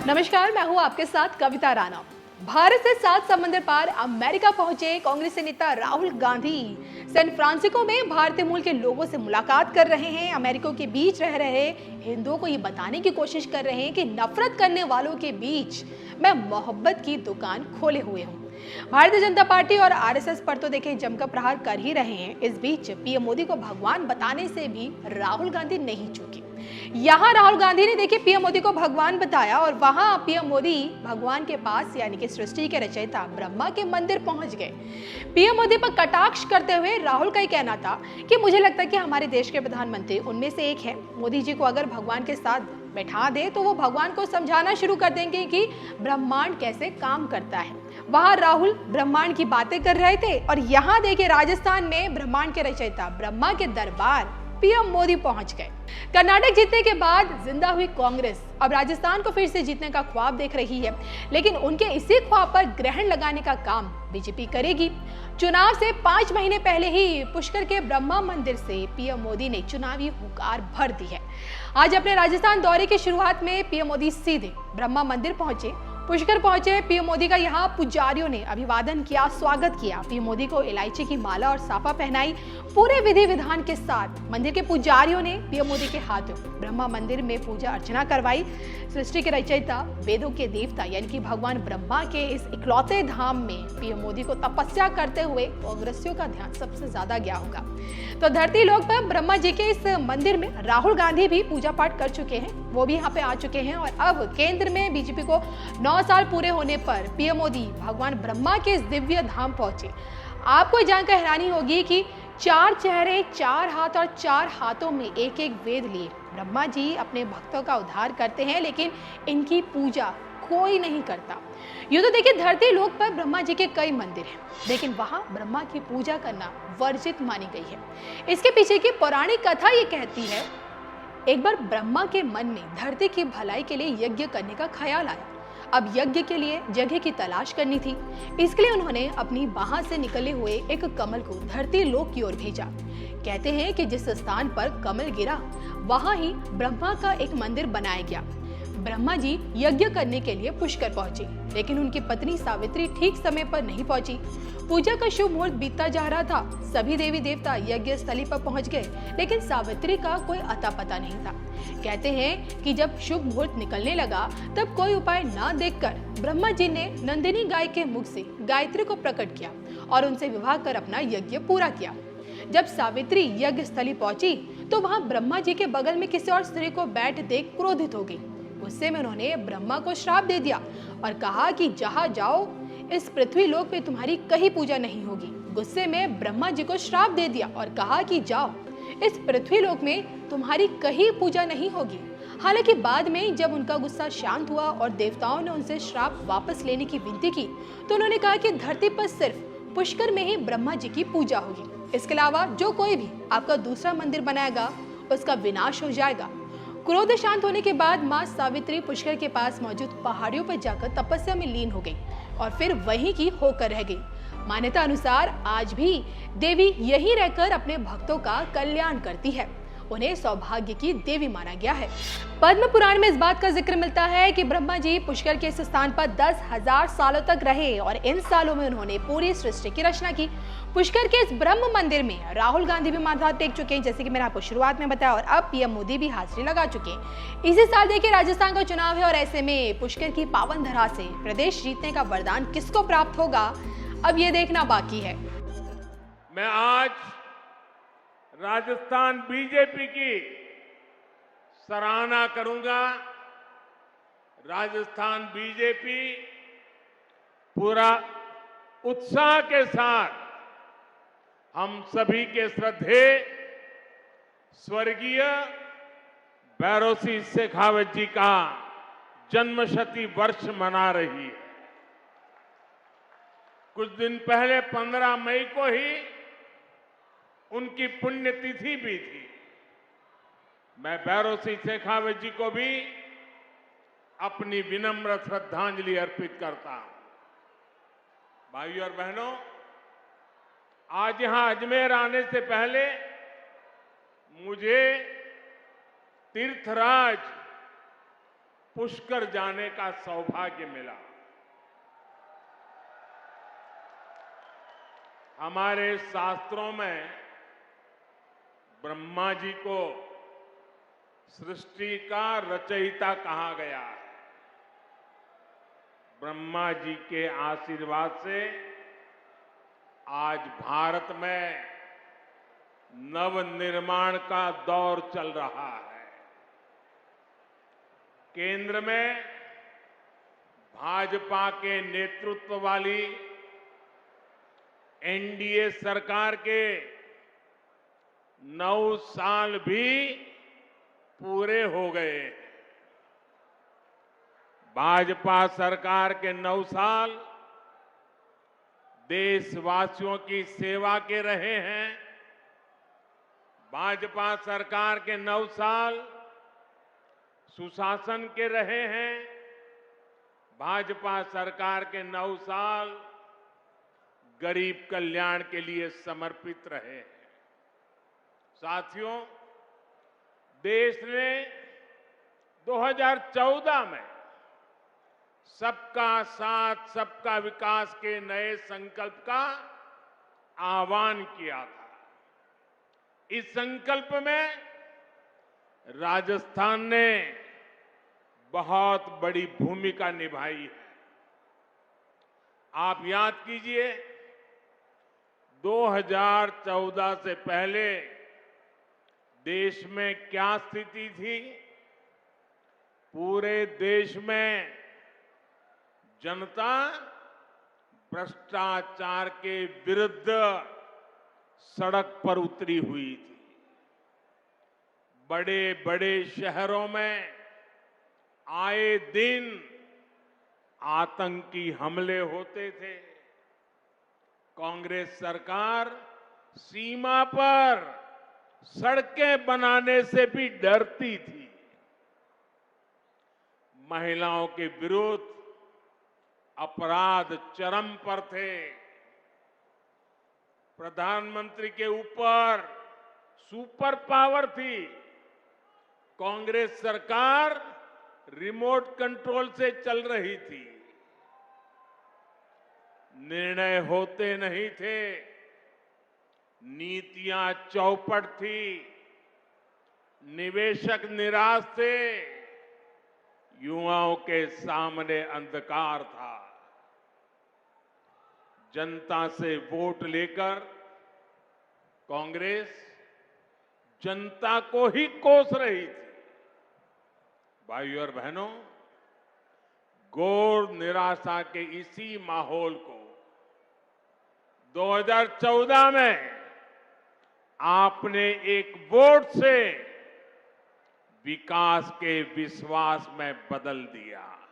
नमस्कार, मैं हूं आपके साथ कविता राणा। भारत से 7 समंदर पार अमेरिका पहुंचे कांग्रेस नेता राहुल गांधी सैन फ्रांसिस्को में भारतीय मूल के लोगों से मुलाकात कर रहे हैं। अमेरिका के बीच रह रहे हिंदुओं को ये बताने की कोशिश कर रहे हैं कि नफरत करने वालों के बीच मैं मोहब्बत की दुकान खोले हुए हूँ। भारतीय जनता पार्टी और आरएसएस पर तो देखिए जमकर प्रहार कर ही रहे हैं। इस बीच पीएम मोदी को भगवान बताने से भी राहुल गांधी नहीं चूके। यहाँ राहुल गांधी ने देखिए पीएम मोदी को भगवान बताया और वहां पीएम मोदी भगवान के पास यानी कि सृष्टि के रचयिता ब्रह्मा के मंदिर पहुंच गए। पीएम मोदी पर कटाक्ष करते हुए राहुल का ही कहना था कि मुझे लगता है कि हमारे देश के प्रधानमंत्री उनमें से एक है। मोदी जी को अगर भगवान के साथ बैठा दे तो वो भगवान को समझाना शुरू कर देंगे कि ब्रह्मांड कैसे काम करता है। वहां राहुल ब्रह्मांड की बातें कर रहे थे और यहाँ देखिए राजस्थान में ब्रह्मांड के रचयिता ब्रह्मा के दरबार पीएम मोदी पहुंच गए। कर्नाटक जीतने के बाद जिंदा हुई कांग्रेस अब राजस्थान को फिर से जीतने का ख्वाब देख रही है, लेकिन उनके इसी ख्वाब पर ग्रहण लगाने का काम बीजेपी करेगी। चुनाव से 5 महीने पहले ही पुष्कर के ब्रह्मा मंदिर से पीएम मोदी ने चुनावी हुंकार भर दी है। आज अपने राजस्थान दौरे की शुरुआत में पीएम मोदी सीधे ब्रह्मा मंदिर पहुंचे। पुष्कर पहुंचे पीएम मोदी का यहाँ पुजारियों ने अभिवादन किया, स्वागत किया। पीएम मोदी को इलायची की माला और साफा पहनाई। पूरे विधि विधान के साथ मंदिर के पुजारियों ने पीएम मोदी के हाथों ब्रह्मा मंदिर में पूजा अर्चना करवाई। सृष्टि के रचयिता, वेदों के देवता यानी कि भगवान ब्रह्मा के इस इकलौते धाम में पीएम मोदी को तपस्या करते हुए कांग्रेसियों का ध्यान सबसे ज्यादा गया होगा। तो धरती लोक पर ब्रह्मा जी के इस मंदिर में राहुल गांधी भी पूजा पाठ कर चुके हैं, वो भी यहाँ पे आ चुके हैं। और अब केंद्र में बीजेपी को 9 साल पूरे होने पर पीएम मोदी भगवान ब्रह्मा के इस दिव्य धाम पहुंचे। आपको जानकर हैरानी होगी कि 4 चेहरे, 4 हाथ और 4 हाथों में एक एक वेद लिए ब्रह्मा जी अपने भक्तों का उद्धार करते हैं, लेकिन इनकी पूजा कोई नहीं करता। यूं तो देखिए धरती लोक पर ब्रह्मा जी के कई मंदिर हैं, लेकिन वहां ब्रह्मा की पूजा करना वर्जित मानी गई है। इसके पीछे की पौराणिक कथा ये कहती है, एक बार ब्रह्मा के मन में धरती की भलाई के लिए यज्ञ करने का ख्याल आया। अब यज्ञ के लिए जगह की तलाश करनी थी। इसके लिए उन्होंने अपनी बाह से निकले हुए एक कमल को धरती लोक की ओर भेजा। कहते हैं कि जिस स्थान पर कमल गिरा वहां ही ब्रह्मा का एक मंदिर बनाया गया। ब्रह्मा जी यज्ञ करने के लिए पुष्कर पहुंचे, लेकिन उनकी पत्नी सावित्री ठीक समय पर नहीं पहुंची। पूजा का शुभ मुहूर्त बीतता जा रहा था। सभी देवी देवता यज्ञ स्थली पर पहुंच गए, लेकिन सावित्री का कोई अता पता नहीं था। कहते हैं कि जब शुभ मुहूर्त निकलने लगा तब कोई उपाय न देखकर ब्रह्मा जी ने नंदिनी गाय के मुख से गायत्री को प्रकट किया और उनसे विवाह कर अपना यज्ञ पूरा किया। जब सावित्री यज्ञ स्थली पहुंची तो वहां ब्रह्मा जी के बगल में किसी और स्त्री को बैठ देख क्रोधित हो गई। गुस्से में उन्होंने ब्रह्मा को श्राप दे दिया और कहा कि जहां जाओ इस पृथ्वी लोक पे तुम्हारी कहीं पूजा नहीं होगी। गुस्से में ब्रह्मा जी को श्राप दे दिया और कहा कि जाओ इस पृथ्वी लोक में तुम्हारी कहीं पूजा नहीं होगी। हालांकि बाद में जब उनका गुस्सा शांत हुआ और देवताओं ने उनसे श्राप वापस लेने की विनती की तो उन्होंने कहा कि धरती पर सिर्फ पुष्कर में ही ब्रह्मा जी की पूजा होगी। इसके अलावा जो कोई भी आपका दूसरा मंदिर बनाएगा उसका विनाश हो जाएगा। क्रोध शांत होने के बाद मां सावित्री पुष्कर के पास मौजूद पहाड़ियों पर जाकर तपस्या में लीन हो गई और फिर वहीं की होकर रह गई। मान्यता अनुसार आज भी देवी यहीं रहकर अपने भक्तों का कल्याण करती है। उन्हें सौभाग्य की देवी माना गया है। पद्म पुराण में इस बात का जिक्र मिलता है कि ब्रह्मा जी पुष्कर के इस स्थान पर 10,000 सालों तक रहे और इन सालों में उन्होंने पूरी सृष्टि की रचना की। पुष्कर के इस ब्रह्म मंदिर में राहुल गांधी भी माथा टेक चुके हैं, जैसे कि मैंने आपको शुरुआत में बताया, और अब पीएम मोदी भी हाजिरी लगा चुके हैं। इसी साल देखिए राजस्थान का चुनाव है और ऐसे में पुष्कर की पावन धरा से प्रदेश जीतने का वरदान किसको प्राप्त होगा, अब ये देखना बाकी है। मैं आज राजस्थान बीजेपी की सराहना करूंगा। राजस्थान बीजेपी पूरा उत्साह के साथ हम सभी के श्रद्धेय स्वर्गीय भैरों सिंह शेखावत जी का जन्मशती वर्ष मना रही है। कुछ दिन पहले 15 मई को ही उनकी पुण्यतिथि भी थी। मैं भैरों सिंह शेखावत जी को भी अपनी विनम्र श्रद्धांजलि अर्पित करता हूं। भाइयों और बहनों, आज यहां अजमेर आने से पहले मुझे तीर्थराज पुष्कर जाने का सौभाग्य मिला। हमारे शास्त्रों में ब्रह्मा जी को सृष्टि का रचयिता कहा गया है। ब्रह्मा जी के आशीर्वाद से आज भारत में नवनिर्माण का दौर चल रहा है। केंद्र में भाजपा के नेतृत्व वाली एनडीए सरकार के 9 साल भी पूरे हो गए। भाजपा सरकार के 9 साल देशवासियों की सेवा के रहे हैं। भाजपा सरकार के 9 साल सुशासन के रहे हैं। भाजपा सरकार के 9 साल गरीब कल्याण के लिए समर्पित रहे हैं। साथियों, देश ने 2014 में सबका साथ सबका विकास के नए संकल्प का आह्वान किया था। इस संकल्प में राजस्थान ने बहुत बड़ी भूमिका निभाई है। आप याद कीजिए, 2014 से पहले देश में क्या स्थिति थी। पूरे देश में जनता भ्रष्टाचार के विरुद्ध सड़क पर उतरी हुई थी। बड़े बड़े शहरों में आए दिन आतंकी हमले होते थे। कांग्रेस सरकार सीमा पर सड़कें बनाने से भी डरती थी। महिलाओं के विरुद्ध अपराध चरम पर थे। प्रधानमंत्री के ऊपर सुपर पावर थी। कांग्रेस सरकार रिमोट कंट्रोल से चल रही थी। निर्णय होते नहीं थे। नीतियां चौपट थी। निवेशक निराश थे। युवाओं के सामने अंधकार था। जनता से वोट लेकर कांग्रेस जनता को ही कोस रही थी। भाइयों और बहनों, घोर निराशा के इसी माहौल को 2014 में आपने एक वोट से विकास के विश्वास में बदल दिया।